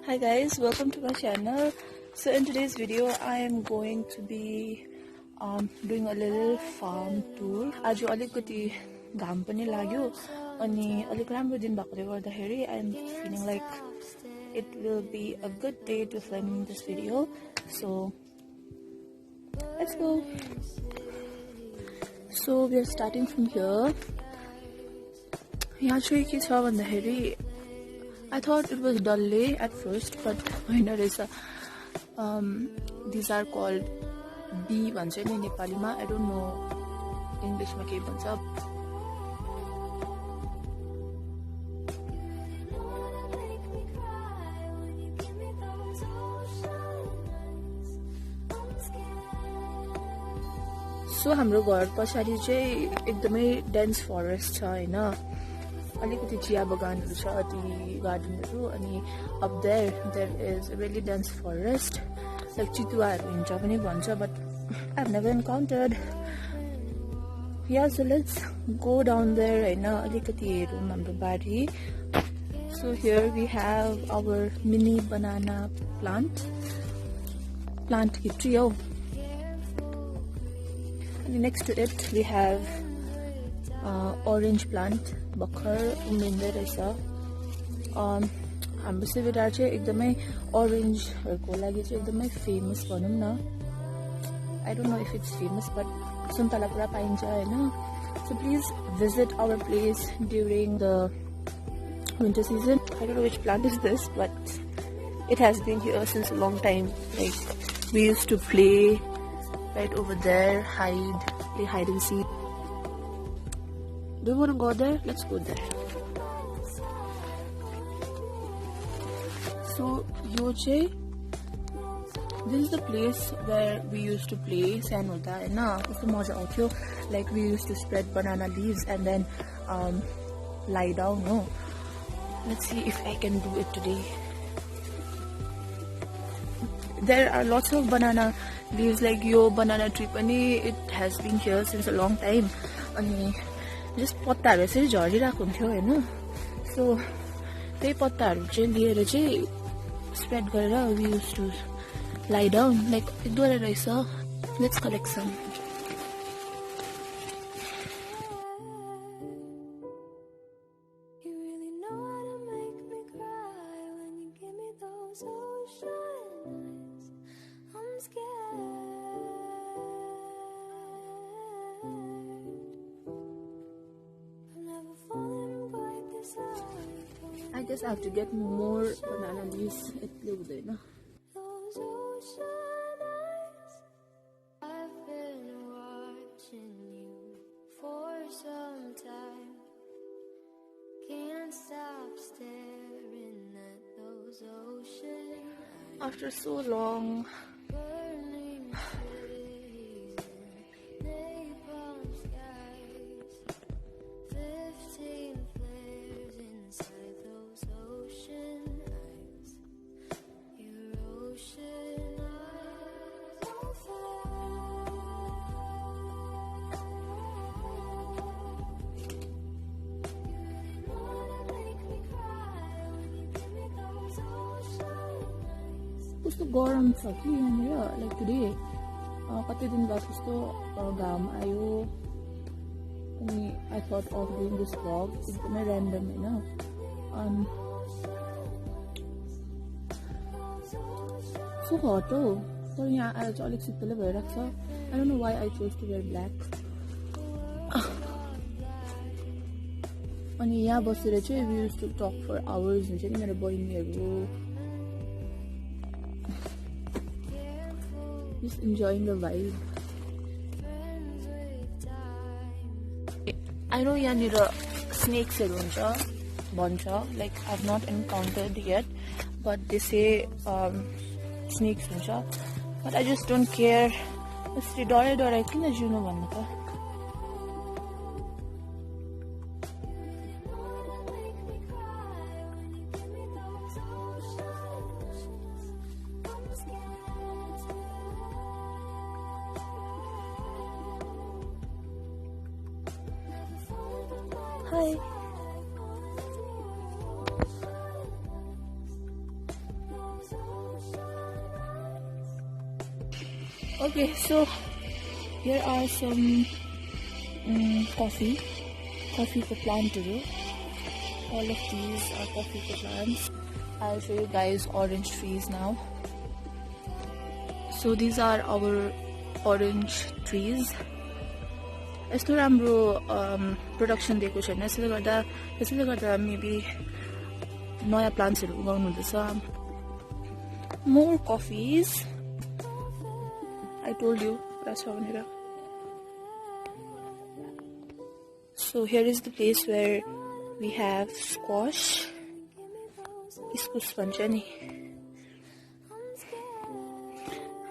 Hi guys, welcome to my channel. So in today's video I am going to be doing a little farm tour. आज अलिकति घाम पनि लाग्यो अनि अलिक राम्रो दिन भएकोले गर्दाखेरि I am feeling like it will be a good day to film this video. So let's go. So we are starting from here. यहाँ चाहिँ के छ भन्दाखेरि I thought it was Dalle at first, but winner is these are called bee भन्छ नि नेपालीमा. I don't know English मा के भन्छ. So हाम्रो घर पछाडि चाहिँ एकदमै dense forest छ हैन. अलिकति चिया बगानहरु छ टी गार्डनहरु अनि up there is a really dense forest like चितुवाहरु हिँड्छ पनि भन्छ but I've never encountered. Yeah, so let's go down there हैन अलिकति हेरौं हाम्रो बारी. So here we have our mini banana plant ki tree हो. And next to it we have orange plant भर्खर उम्रिँदै रहेछ. हाम्रो सिभिटार चाहिँ एकदमै ओरेन्जहरुको लागि चाहिँ एकदमै फेमस भनौं न. I don't know if it's famous but सुन्तला पुरा पाइन्छ हैन. So please visit our place during the winter season. I don't know which plant is this but it has been here since a long time. Like we used to play right over there, play hide and seek. Do you want to go there? Let's go there. So, this is the place where we used to play Sanoda. Like we used to spread banana leaves and then lie down. No, let's see if I can do it today. There are lots of banana leaves. Like yo banana tree pani, it has been here since a long time. And just पत्ताहरु यसरी झरिरहेको हुन्थ्यो हैन. सो त्यही पत्ताहरु चाहिँ लिएर चाहिँ spread गरेर we used to lie down like एक दुईवटा रहेछ. Let's collect some. I guess I have to get more banana leaves. It's huँदैन. I've been watching you for some time. Can't stop staring at those ocean eyes. After so long. Burning cities and napalm skies. 15 flares inside those ocean eyes. Your ocean eyes on fire. You wanna make me cry when you give me those ocean eyes. कस्तो गरम छ कि यहाँनिर like today कति दिन बाद कस्तो घाम आयो अनि I thought of doing this vlog. एकदमै random हैन. So hot हो तर यहाँ आएर चाहिँ अलिक शीतलै भइरहेको छ. I don't know why I chose to wear black. अनि यहाँ बसेर चाहिँ we used to talk for hours हुन्छ नि मेरो बहिनीहरु. Just enjoying the vibe. I know यहाँनिर snakesहरु हुन्छ भन्छ. Like I've not encountered yet but they say snakes हुन्छ. But I just don't care. यसरी डराइ किन जिउनु भन्नु त. Hi. Okay, so here are some coffee for plant. All of these are coffee for plants. I'll show you guys orange trees now. So these are our orange trees. यस्तो राम्रो production दिएको छैन, त्यसैले गर्दा मेबी नयाँ प्लान्ट्सहरू उगाउनु हुँदैछ. More coffees. I told you that's how. So here is the place where we have squash. Iskus bhन्छ नि.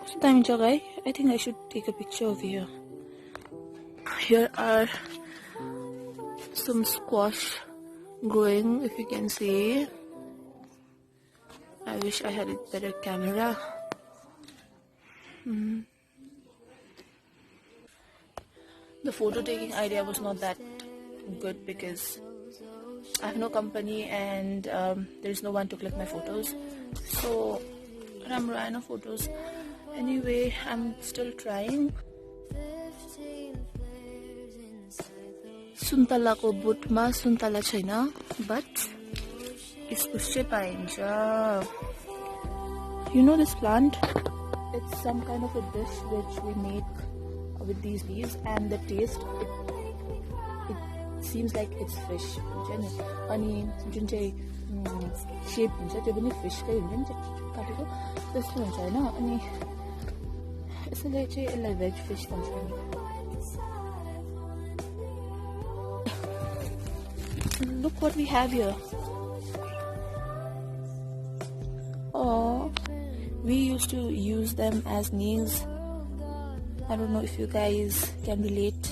So दामी जग्गा है. I think I should take a picture of here. Here are some squash growing, if you can see. I wish I had a better camera. The photo taking idea was not that good because I have no company and there is no one to click my photos. So ramro aina photos. Anyway, I'm still trying. Suntala ko butma suntala chaina, but iskus chai paincha. You know this plant? It's some kind of a dish which we make with these leaves, and the taste, it seems like it's fish. Ani जुन चाहिँ shape हुन्छ त्यो पनि fish कै हुन्छ नि काटेको त्यस्तो हुन्छ हैन. अनि यसले चाहिँ यसलाई veg fish भन्छ. Look what we have here. Oh, we used to use them as nails. I don't know if you guys can relate,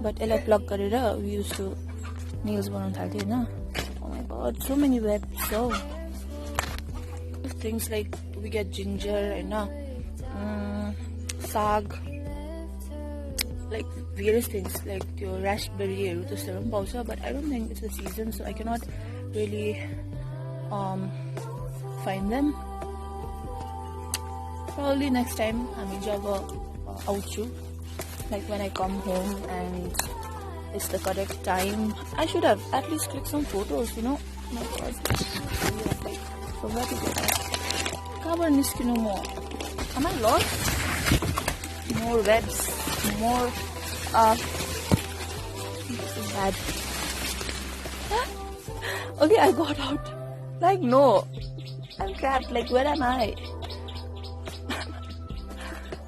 but यसलाई plug गरेर we used to nails बनाउन थाल्थ्यो हैन. Oh my god, so many webs. So things like we get ginger Hahn, sag, like various things like your raspberry त्यस्तोहरु पनि पाउँछ, but I don't think it's the season, so I cannot really find them. Probably next time हामी जब आउँछु, like when I come home and it's the correct time. I should have at least clicked some photos, you know. Oh my god, like forgot to get that. कहाँबाट निस्किनु म? Am I lost? More webs, more this is bad. Okay, I got out. Like no, I'm trapped. Like where am I?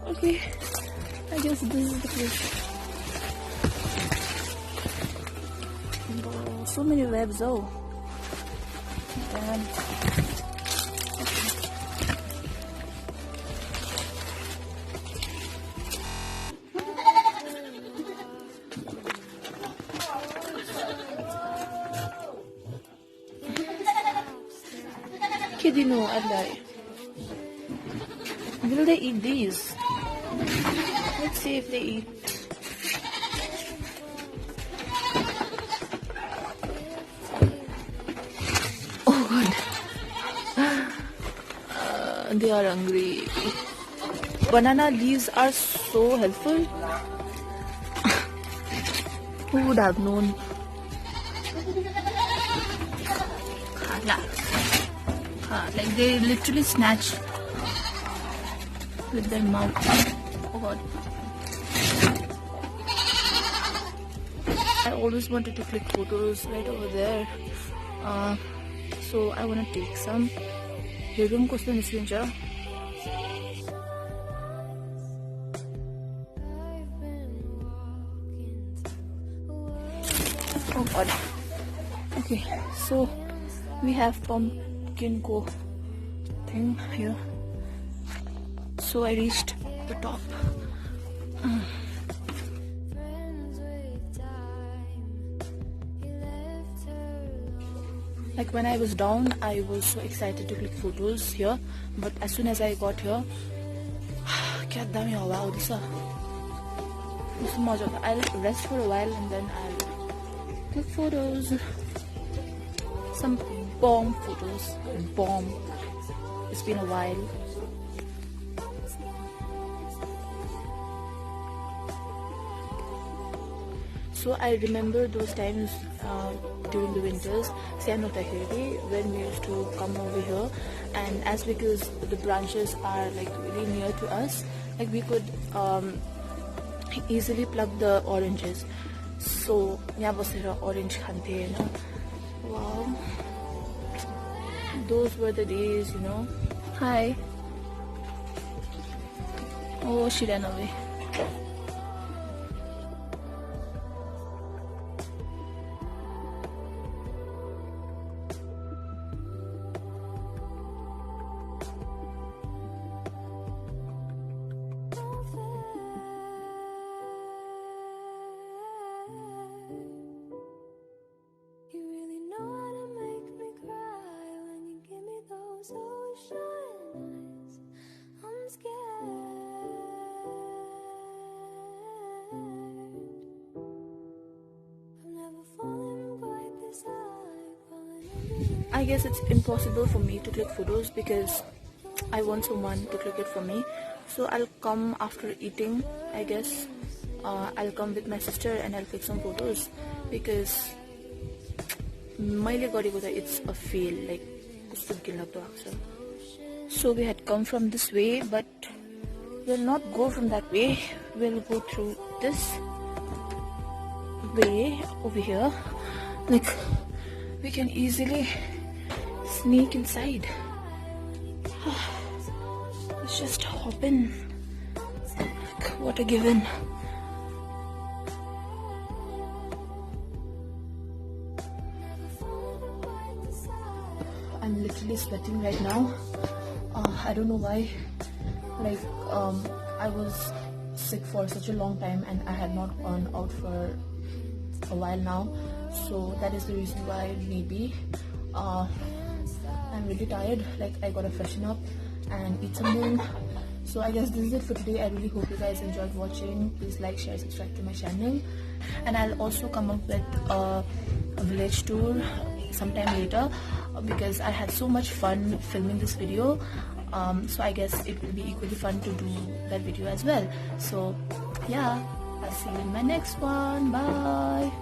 Okay, I guess this is the place. Oh, so many webs, oh. Damn. Kidino, Adlai. Will they eat these? Let's see if they eat. Oh god. They are hungry. Banana leaves are so helpful. Who would have known? Like they literally snatch with their mouth. Oh god. I always wanted to click photos right over there. So I want to take some. Herum kosto niskincha. Oh god. Okay, so we have pumpkin go thing here. So I reached the top. Like when I was down, I was so excited to click photos here, but as soon as I got here, क्या दामी हवा आउँदैछ. कस्तो मजा आउँछ. I'll rest for a while and then I'll click photos. Some bomb photos. Bomb. It's been a while. So I remember those times during the winters, when we used to come over here, and as because the branches are like really near to us, like we could easily pluck the oranges. So यहाँ बसेर orange खान्थे Hahn. Wow, those were the days, you know. Hi. Oh, she ran away. You really know how to make me cry when you give me those ocean eyes. I'm scared. I've never fallen quite this high, falling into I guess it's impossible for me to click photos because I want someone to click it for me. So I'll come after eating, I guess. I'll come with my sister and I'll click some photos because it's a fail, like so we had come from this way, but we'll not go from that way. We'll go through this way over here. Like we can easily sneak inside. Let's just hop in. What a given. I'm literally sweating right now. I don't know why. Like I was sick for such a long time and I had not gone out for a while now, so that is the reason why. Maybe I'm really tired. Like I gotta freshen up and eat something. So I guess this is it for today. I really hope you guys enjoyed watching. Please like, share, subscribe to my channel, and I'll also come up with a village tour sometime later because I had so much fun filming this video. So I guess it will be equally fun to do that video as well. So yeah, I'll see you in my next one. Bye.